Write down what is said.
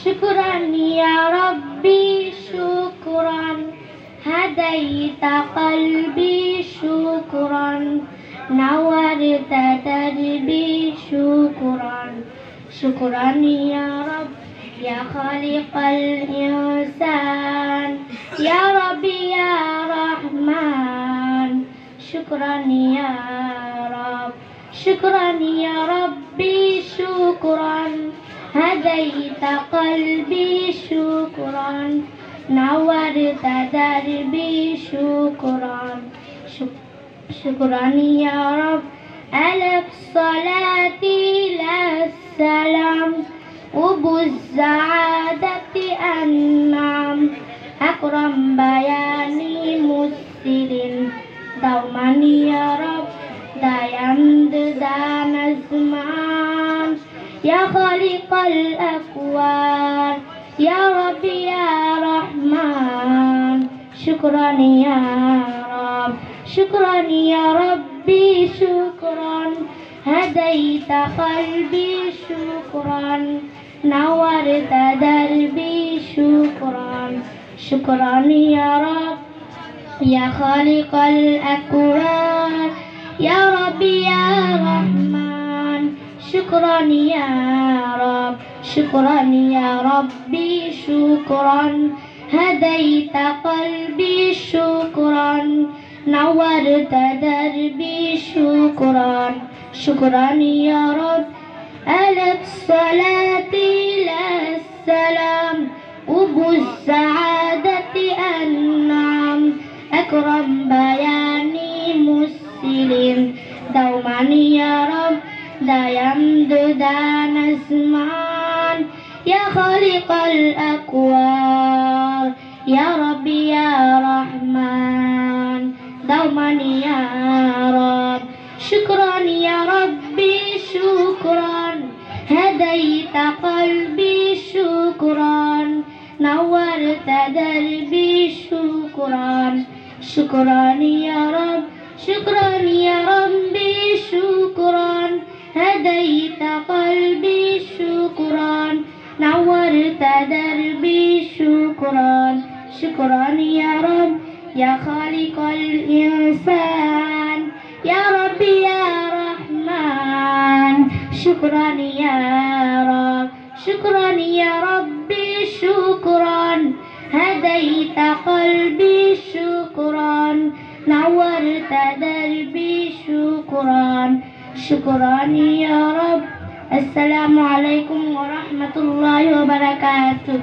شكرا يا ربي شكرا هديت قلبي شكرا نورت دربي شكرا شكرا يا رب يا خالق الإنسان يا ربي يا رحمن شكرا يا رب شكرا يا ربي شكرا هديت قلبي شكرا نورت دربي شكرا شكرا يا رب ألف صلاة السلام أبو السعادة أنعم أكرم بياني مسلم دوما يا رب دايم دان الزمان يا خالق الأكوان يا ربي يا رحمن شكرا يا رب شكرا يا ربي شكرا هديت قلبي شكرا نورت دربي شكرا شكرا يا رب يا خالق الأكوان يا ربي يا رحمن شكرا يا رب شكرا يا ربي شكرا هديت قلبي شكرا نورت دربي شكرا شكرا يا رب ألف صلاة السلام أبو السعادة أنعم أكرم بياني مسلم دوما يا رب دايم دان الزمان يا خالق الأكوان يا ربي يا رحمن دوما يا رب شكرا يا ربي شكرا هديت قلبي شكرا نورت دربي شكرا شكرا يا رب شكرا يا ربي شكرا هديت قلبي شكرا نورت دربي شكرا شكرا يا رب يا خالق الإنسان يا ربي يا رحمن شكرا يا رب شكرا يا ربي شكرا هديت قلبي شكرا نورت دربي شكرا شكرا يا رب السلام عليكم ورحمة الله وبركاته.